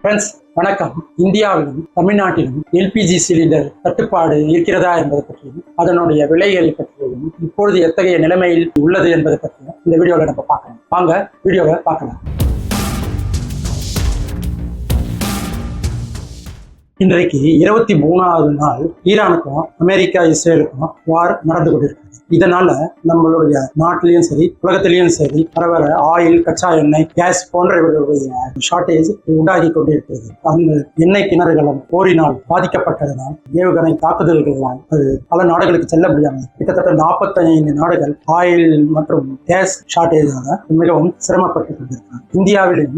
Friends வணக்கம். இந்தியாவிலும் தமிழ்நாட்டிலும் எல்பிஜி சிலிண்டர் தட்டுப்பாடு இருக்கிறதா என்பதை பற்றியும் அதனுடைய விலைகள் பற்றியும் இப்பொழுது எத்தகைய நிலைமையில் உள்ளது என்பதை பற்றியும் இந்த வீடியோவில் நம்ம பார்க்கலாம். வாங்க வீடியோவை பார்க்கலாம். இன்றைக்கு 23வது நாள் ஈரானுக்கும் அமெரிக்கா இஸ்ரேலுக்கும் வார் நடந்து கொண்டிருக்கு. இதனால நம்மளுடைய நாட்டிலையும் சரி உலகத்திலையும் சரி வர ஆயில், கச்சா எண்ணெய், கேஸ் போன்றவர்களுடைய ஷார்டேஜ் உண்டாகி கொண்டிருக்கிறது. அந்த எண்ணெய் கிணறுகளும் போரினால் பாதிக்கப்பட்டதுனால் ஏவுகணை தாக்குதல்களால் அது பல நாடுகளுக்கு செல்ல முடியாமல் கிட்டத்தட்ட 45 நாடுகள் ஆயில் மற்றும் கேஸ் ஷார்டேஜாக மிகவும் சிரமப்பட்டு கொண்டிருக்கிறார். இந்தியாவிலும்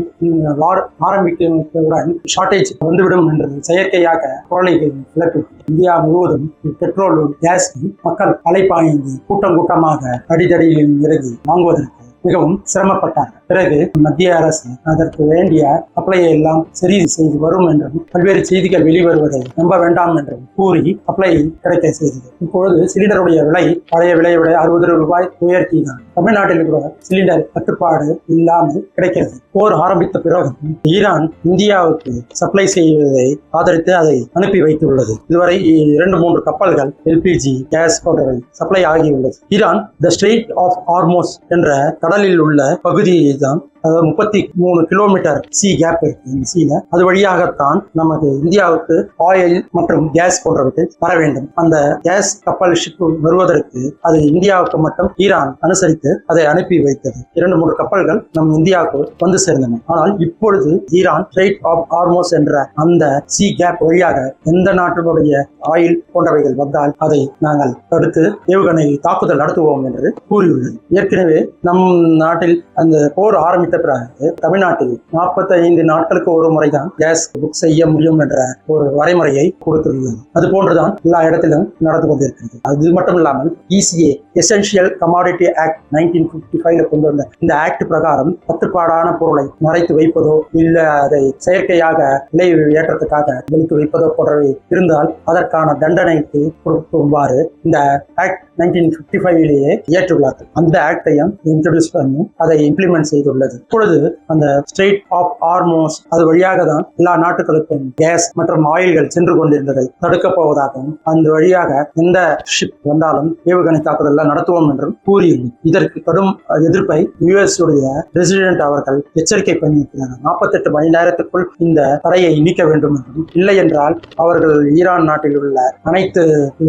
வார் ஆரம்பித்தவுடன் ஷார்டேஜ் வந்துவிடும் என்று செயற்கையாக குரலைகள் கிளப்பி இந்தியா முழுவதும் பெட்ரோலும் கேஸ் மக்கள் அலைப்பாய்ந்து கூட்டமாக அடிதடியில் இறங்கி வாங்குவதற்கு மிகவும் சிரமப்பட்டார். பிறகு மத்திய அரசு அதற்கு வேண்டிய அப்ளையை எல்லாம் சரி செய்து வரும் என்றும் பல்வேறு செய்திகள் வெளிவருவதை நம்ப வேண்டாம் என்றும் கூறி அப்ளை கிடைக்க செய்தது. இப்பொழுது சிலிண்டருடைய விலை பழைய விலையை விட 60 ரூபாய் உயர்த்தினார். தமிழ்நாட்டில் கூட சிலிண்டர் கட்டுப்பாடு இல்லாமல் கிடைக்கிறது. போர் ஆரம்பித்த பிறகு ஈரான் இந்தியாவுக்கு சப்ளை செய்வதை ஆதரித்து அதை அனுப்பி வைத்துள்ளது. இதுவரை 2-3 கப்பல்கள் எல்பிஜி கேஸ் போன்றவை சப்ளை ஆகியுள்ளது. Iran the strait of Hormuz என்ற கடலில் உள்ள பகுதியை தான், அதாவது 33 கிலோமீட்டர் சி கேப் இருக்கு. இந்த சீல அது வழியாகத்தான் நமக்கு இந்தியாவுக்கு ஆயில் மற்றும் கேஸ் போன்றவற்றை வர வேண்டும். அந்த கேஸ் கப்பல் ஷிப் வருவதற்கு அது இந்தியாவுக்கு மட்டும் ஈரான் அனுசரித்து அதை அனுப்பி வைத்தது. 2-3 கப்பல்கள் நம் இந்தியாவுக்கு வந்து சேர்ந்தன. ஆனால் இப்பொழுது ஈரான் ஸ்ட்ரெய்ட் ஆஃப் ஹார்மோஸ் என்ற அந்த சி கேப் வழியாக எந்த நாட்டினுடைய ஆயில் போன்றவைகள் வந்தால் அதை நாங்கள் தடுத்து ஏவுகணை தாக்குதல் நடத்துவோம் என்று கூறியுள்ளது. ஏற்கனவே நம் நாட்டில் அந்த போர் ஆரம்பித்த பிறகு தமிழ்நாட்டில் 45 நாட்களுக்கு ஒரு முறைதான் கேஸ் புக் செய்ய முடியும் என்ற ஒரு வரைமுறையை கொடுத்துள்ளது. அது போன்றுதான் எல்லா இடத்திலும் நடந்து கொண்டிருக்கிறது. அது மட்டும் இல்லாமல் ECA எசென்ஷியல் கமாடிட்டி ஆக்ட் 1955 கொண்டு வந்த இந்த ஆக்ட் பிரகாரம் கட்டுப்பாடான பொருளை மறைத்து வைப்பதோ இல்ல அதை செயற்கையாக விலை ஏற்றத்துக்காக வெளித்து வைப்பதோ போன்றவை இருந்தால் அதற்கான தண்டனைக்கு கொடுக்குமாறு இந்த ஆக்ட் 1955லேயே ஏற்றுள்ளார்கள். அந்த ஆக்டையும் இன்ட்ரோடியூஸ் பண்ணி அதை இம்ப்ளிமெண்ட் செய்துள்ளது. இப்பொழுது அந்த ஸ்ட்ரெய்ட் ஆஃப் ஹார்மோஸ் அது வழியாக தான் எல்லா நாட்டுகளுக்கும் கேஸ் மற்றும் ஆயில்கள் சென்று கொண்டிருந்ததை தடுக்கப் போவதாகவும் அந்த வழியாக எந்த ஷிப் வந்தாலும் ஏவுகணை தாக்குதல் நடத்துவோம் என்றும் கூறியுள்ளது. இதற்கு கடும் எதிர்ப்பை US உடைய பிரசிடென்ட் அவர்கள் எச்சரிக்கை பண்ணியிருக்கிறார். 48 மணி நேரத்திற்குள் இந்த தடையை நீக்க வேண்டும் என்றும், இல்லை என்றால் அவர்கள் ஈரான் நாட்டில் உள்ள அனைத்து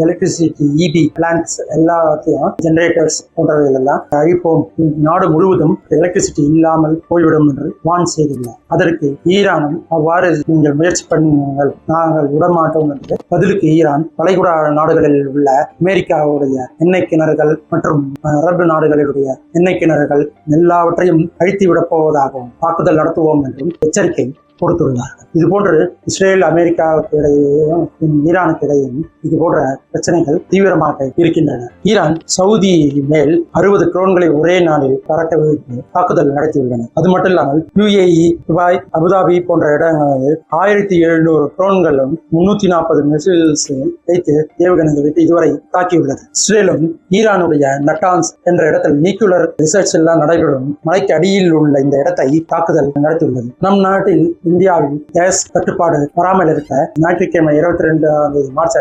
எலக்ட்ரிசிட்டி EB பிளான்ட்ஸ் எல்லாத்தையும் ஜெனரேட்டர்ஸ் போன்றவைகள் எல்லாம் அழிப்போம், நாடு முழுவதும் எலக்ட்ரிசிட்டி இல்லாமல் போய்விடும் என்று வான் செய்துள்ளார். அதற்கு ஈரானும் அவ்வாறு நீங்கள் முயற்சி பண்ணுங்கள், நாங்கள் விடமாட்டோம் என்று பதிலுக்கு ஈரான் வளைகுடா நாடுகளில் உள்ள அமெரிக்காவுடைய எண்ணெய் கிணறுகள் மற்றும் அரபு நாடுகளுடைய எண்ணெய் கிணறுகள் எல்லாவற்றையும் அழித்து விடப் போவதாகவும் தாக்குதல் நடத்துவோம் என்றும் எச்சரிக்கை கொடுத்துள்ளார்கள். இதுபோன்று இஸ்ரேல் அமெரிக்காவுக்கு இடையேயும் ஈரானுக்கு இடையும் இது போன்ற பிரச்சனைகள் தீவிரமாக இருக்கின்றன. ஈரான் சவுதி மேல் 60 ட்ரோன்களை ஒரே நாளில் பறக்க வைத்து தாக்குதல் நடத்தியுள்ளனர். அது மட்டும் இல்லாமல் UAE, துபாய், அபுதாபி போன்ற இடங்களில் 1700 ட்ரோன்களும் 340 மிசைல்ஸ் வைத்து ஏவுகணைகள் வைத்து இதுவரை தாக்கியுள்ளது. இஸ்ரேலும் ஈரானுடைய நட்டான்ஸ் என்ற இடத்தில் நியூக்ளியர் ரிசர்ச் எல்லாம் நடைபெறும் மலைக்கு அடியில் உள்ள இந்த இடத்தை தாக்குதல் நடத்தியுள்ளது. நம் நாட்டில் இந்தியாவில் கேஸ் கட்டுப்பாடு வராமல் இருக்க ஞாயிற்றுக்கிழமை 22 மார்ச்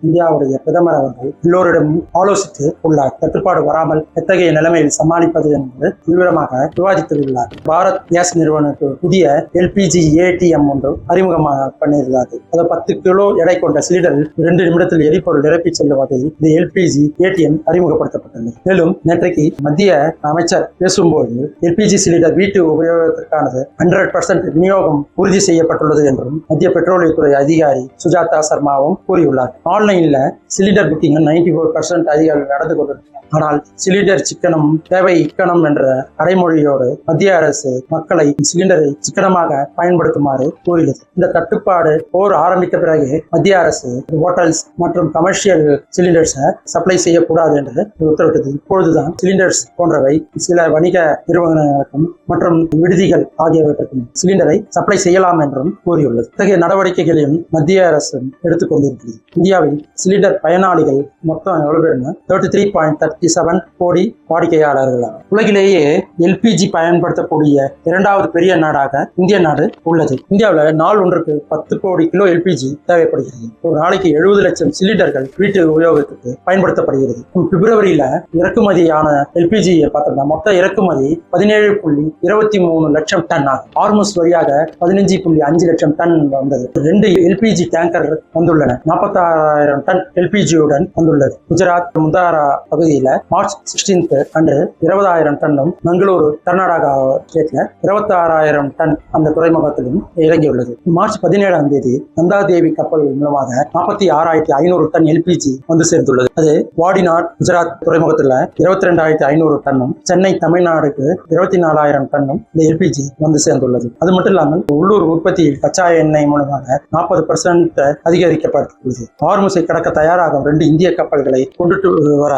இந்தியாவுடைய பிரதமர் அவர்கள் எல்லோரிடம் ஆலோசித்து உள்ளார். கட்டுப்பாடு வராமல் எத்தகைய நிலைமையில் சமாளிப்பது என்று தீவிரமாக விவாதித்துள்ளார். பாரத் கேஸ் நிறுவனத்துக்கு புதிய LPG ATM ஒன்று அறிமுகமாக பண்ணியிருந்தார்கள். அது 10 கிலோ எடை கொண்ட சிலிண்டர் 2 நிமிடத்தில் எரிபொருள் நிரப்பி செல்லும் வகையில் இந்த LPG ATM அறிமுகப்படுத்தப்பட்டது. மேலும் நேற்றைக்கு மத்திய அமைச்சர் பேசும்போது LPG சிலிண்டர் வீட்டு உபயோகத்திற்கானது 100% விநியோகம் உறுதி செய்யப்பட்டுள்ளது என்றும் மத்திய பெட்ரோலியத்துறை அதிகாரி சுஜாதா சர்மாவும் கூறியுள்ளார். ஆன்லைன்ல சிலிண்டர் புக்கிங் 94% அதிகாரிகள் நடந்து கொண்டிருக்கிறார். ஆனால் சிலிண்டர் சிக்கனம் தேவை இக்கணம் என்ற அடைமொழியோடு மத்திய அரசு மக்களை சிலிண்டரை சிக்கனமாக பயன்படுத்துமாறு கூறியது. இந்த கட்டுப்பாடு போர் ஆரம்பித்த பிறகு மத்திய அரசு ஹோட்டல்ஸ் மற்றும் கமர்ஷியல் சிலிண்டர்ஸை சப்ளை செய்யக்கூடாது என்று உத்தரவிட்டது. இப்பொழுதுதான் சிலிண்டர்ஸ் போன்றவை சில வணிக நிறுவனங்களுக்கும் மற்றும் விடுதிகள் ஆகியவற்றுக்கும் சிலிண்டரை சப்ளை செய்யலாம் என்றும் கூறியுள்ளது. இத்தகைய நடவடிக்கைகளையும் மத்திய அரசு எடுத்துக் கொண்டிருக்கிறது. இந்தியாவில் சிலிண்டர் பயனாளிகள் மொத்தம் எவ்வளவு பேருன்னா 33.37 கோடி வாடிக்கையாளர்கள். உலகிலேயே எல்பிஜி பயன்படுத்தக்கூடிய இரண்டாவது பெரிய நாடாக இந்திய நாடு உள்ளது. இந்தியாவில் நாள் ஒன்றுக்கு 10 கோடி கிலோ எல்பிஜி தேவைப்படுகிறது. ஒரு நாளைக்கு 70 லட்சம் சிலிண்டர்கள் வீட்டு உபயோகத்துக்கு பயன்படுத்தப்படுகிறது. பிப்ரவரியில இறக்குமதியான எல்பிஜி பார்த்தோம்னா மொத்த இறக்குமதி 17.23 லட்சம் டன் ஆகும். ஹார்முஸ் வழியாக 15.5 லட்சம் டன் வந்தது. 2 எல்பிஜி டேங்கர் வந்துள்ளன. 46,000 டன் எல்பிஜியுடன் வந்துள்ளது. குஜராத் முந்தாரா பகுதியில் மார்ச் 16 அன்று 20,000 டன்னும், பெங்களூரு கர்நாடகா ஸ்டேட்ல 26,000 டன் அந்த துறைமுகத்திலும் இறங்கியுள்ளது. மார்ச் 17ஆம் தேதி நந்தாதேவி கப்பல் மூலமாக 46,500 டன் எல்பிஜி வந்து சேர்ந்துள்ளது. அது வாடினார் குஜராத் துறைமுகத்தில் 22,500 டன்னும், சென்னை தமிழ்நாடுக்கு 24,000 டன்னும் இந்த எல்பிஜி வந்து சேர்ந்துள்ளது. அது மட்டும் இல்லாமல் உள்ளூர் உற்பத்தியில் கச்சா எண்ணெய் மூலமாக 40% அதிகரிக்கப்பட்டுள்ளது. ஹார்முஸை கடக்க தயாராகும் 2 இந்திய கப்பல்களை கொண்டுட்டு வர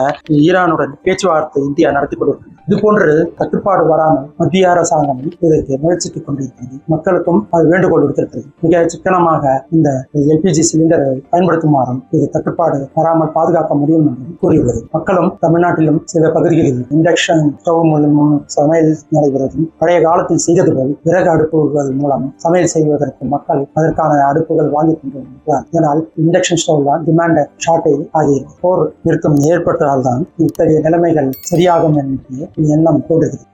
ஈரானுடன் பேச்சுவார்த்தை இந்தியா நடத்தி கொண்டிருக்கிறது. இது போன்று கட்டுப்பாடு வராமல் மத்திய அரசாங்கம் இதற்கு முயற்சித்துக் கொண்டிருக்கிறது. மக்களுக்கும் அது வேண்டுகோள் விடுத்திருக்கிறது. மிக சிக்கனமாக இந்த எல்பிஜி சிலிண்டரை பயன்படுத்துமாறும் இது கட்டுப்பாடு வராமல் பாதுகாக்க முடியும் என்று கூறியுள்ளது. மக்களும் தமிழ்நாட்டிலும் சில பகுதிகளில் இண்டக்ஷன் ஸ்டவ் மூலம் சமையல் நடைபெறுவதும், பழைய காலத்தில் செய்தது போல் விறகு அடுப்புகள் மூலம் சமையல் செய்வதற்கு மக்கள் அதற்கான அடுப்புகள் வாங்கி கொண்டிருக்கிறார். இதனால் இண்டக்ஷன் ஸ்டவ் தான் டிமாண்ட் ஷார்டேஜ் ஆகியது. போர் நிறுத்தம் ஏற்பட்டதால் தான் இத்தகைய நிலைமைகள் சரியாகும் என்று எண்ணம் கூடுகிறது.